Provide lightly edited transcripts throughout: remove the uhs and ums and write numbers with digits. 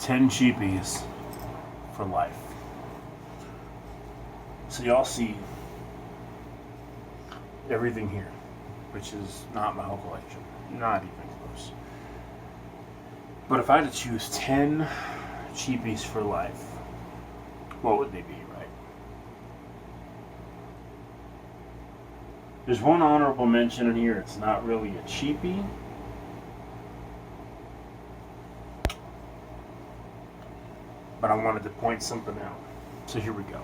10 cheapies for life. So y'all see everything here, which is not my whole collection. Not even close. But if I had to choose 10 cheapies for life, what would they be, right? There's one honorable mention in here. It's not really a cheapie. But I wanted to point something out. So here we go.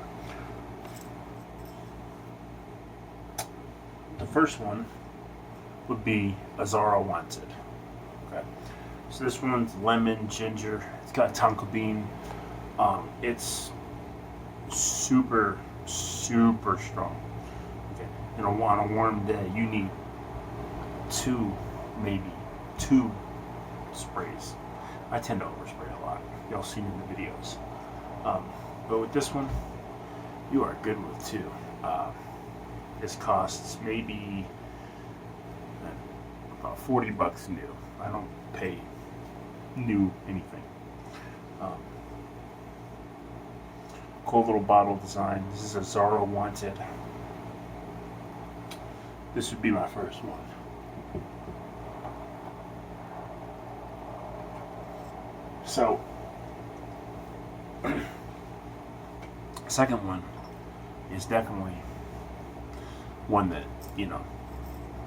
The first one would be a Zara Wanted. Okay. So this one's lemon, ginger. It's got tonka bean. It's super, super strong. Okay. On a warm day, you need maybe two sprays. I tend to overspray a lot. Y'all seen in the videos. But with this one, you are good with two. This costs maybe about $40 new. I don't pay new anything. Cool little bottle design. This is a Zara Wanted. This would be my first one. So, second one is definitely one that,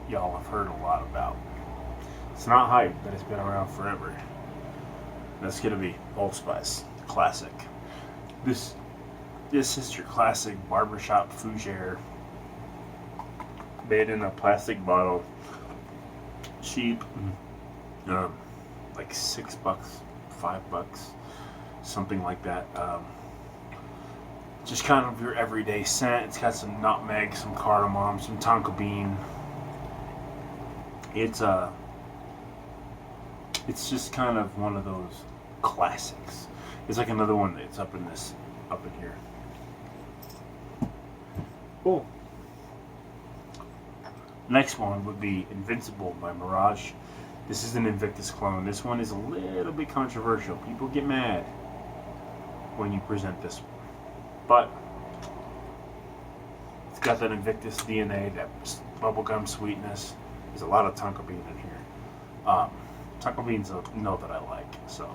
y'all have heard a lot about. It's not hype, but it's been around forever. That's gonna be Old Spice, classic. This is your classic barbershop fougere, made in a plastic bottle, cheap, like $6, $5, something like that. Just kind of your everyday scent. It's got some nutmeg, some cardamom, some tonka bean. It's just kind of one of those classics. It's like another one that's up in here. Cool. Next one would be Invincible by Mirage. This is an Invictus clone. This one is a little bit controversial. People get mad when you present this one. But it's got that Invictus DNA, that bubblegum sweetness. There's a lot of tonka bean in here. Tonka beans a note that I like, so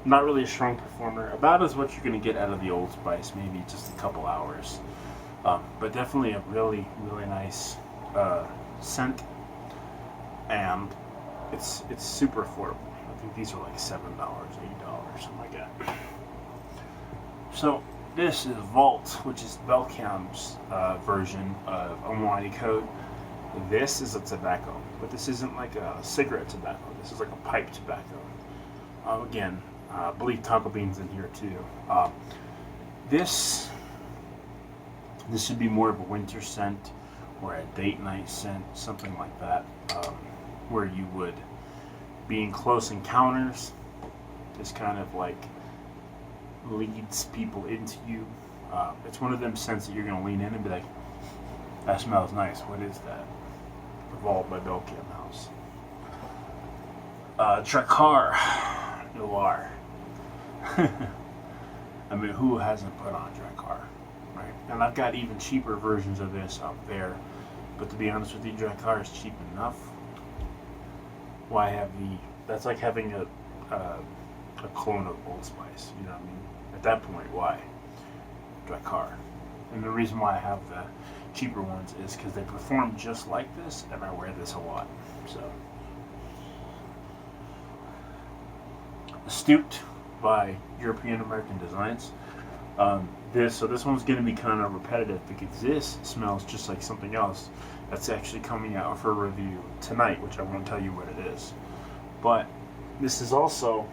not really a strong performer. About as what you're gonna get out of the Old Spice, maybe just a couple hours. But definitely a really, really nice scent, and it's super affordable. I think these are like $7, $8, something like that. So this is Vault, which is Belcam's version of Unwinding Coat. This is a tobacco, but this isn't like a cigarette tobacco. This is like a pipe tobacco. Again, I believe tonka beans in here too. This should be more of a winter scent or a date night scent, something like that, where you would be in close encounters. This kind of like leads people into you. It's one of them scents that you're going to lean in and be like, that smells nice. What is that? Revolved by Belcam House. Drakkar Noir. I mean, who hasn't put on Drakkar, right? And I've got even cheaper versions of this out there, but to be honest with you, Drakkar is cheap enough. Why have that's like having a clone of Old Spice, you know what I mean? At that point, why Drakkar? And the reason why I have the cheaper ones is because they perform just like this, and I wear this a lot. So, Astute by European American Designs. This one's going to be kind of repetitive because this smells just like something else that's actually coming out for review tonight, which I won't tell you what it is. But this is also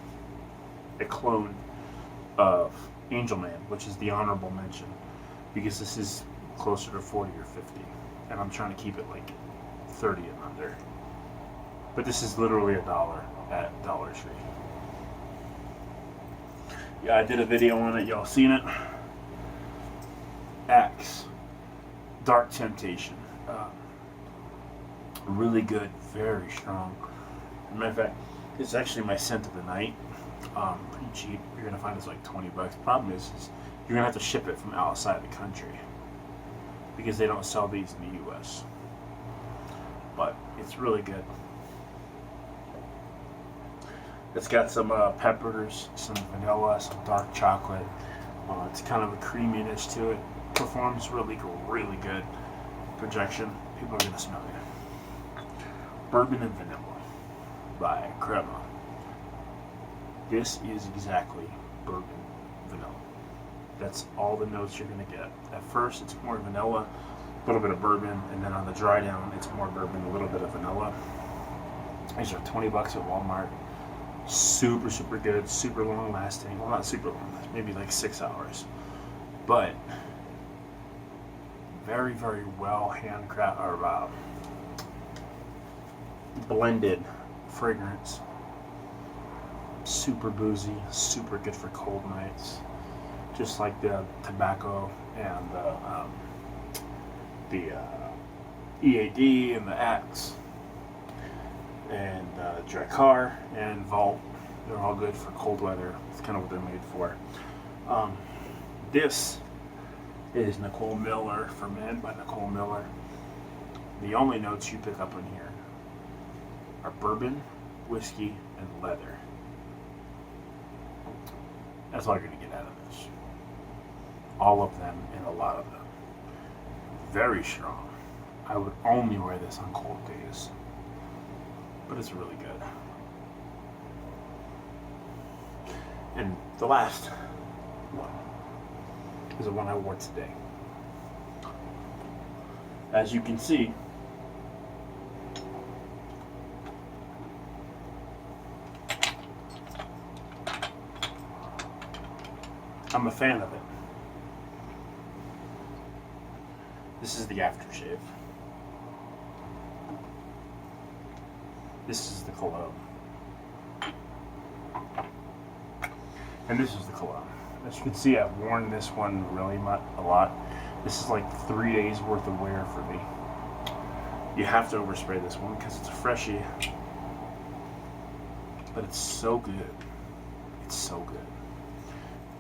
a clone of Angel Man, which is the honorable mention, because this is closer to 40 or 50, and I'm trying to keep it like 30 and under. But this is literally $1 at Dollar Tree. Yeah, I did a video on it. Y'all seen it? Axe, Dark Temptation. Really good, very strong. As a matter of fact, it's actually my scent of the night. Pretty cheap. You're gonna find it's like $20. Problem is you're gonna have to ship it from outside the country because they don't sell these in the U.S. But it's really good. It's got some peppers, some vanilla, some dark chocolate. It's kind of a creaminess to it. Performs really good. Projection. People are gonna smell it. Bourbon and vanilla by Crema. This is exactly bourbon vanilla. That's all the notes you're gonna get. At first, it's more vanilla, a little bit of bourbon, and then on the dry down, it's more bourbon, a little bit of vanilla. These are $20 at Walmart. Super good, super long lasting. Well, not super long, maybe like 6 hours, but very well handcrafted or blended fragrance. Super boozy, super good for cold nights, just like the tobacco and the EAD and the Axe and Drakkar and Vault. They're all good for cold weather. It's kind of what they're made for. This is Nicole Miller for Men by Nicole Miller. The only notes you pick up in here are bourbon, whiskey, and leather. That's all you're going to get out of this. All of them and a lot of them. Very strong. I would only wear this on cold days. But it's really good. And the last one is the one I wore today. As you can see, I'm a fan of it. This is the aftershave. This is the cologne. And this is the cologne. As you can see, I've worn this one really a lot. This is like 3 days worth of wear for me. You have to overspray this one because it's a freshie. But it's so good. It's so good.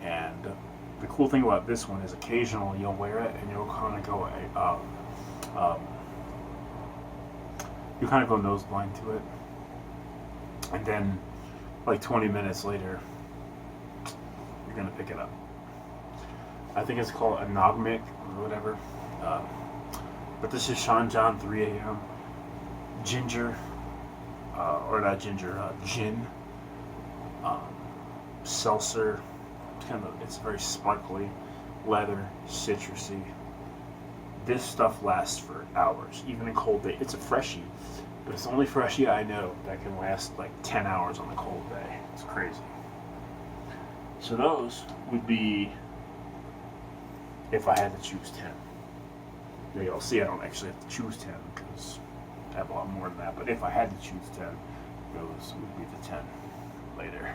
And the cool thing about this one is occasionally you'll wear it and you'll kind of go you kind of go nose blind to it, and then like 20 minutes later you're gonna pick it up. I think it's called Anogmic or whatever, but this is Sean John 3 a.m. ginger, or not ginger, gin, seltzer. It's very sparkly, leather, citrusy. This stuff lasts for hours, even in cold day. It's a freshie, but it's the only freshie I know that can last like 10 hours on a cold day. It's crazy. So those would be if I had to choose 10. Now you'll see I don't actually have to choose 10 because I have a lot more than that, but if I had to choose 10, those would be the 10 later.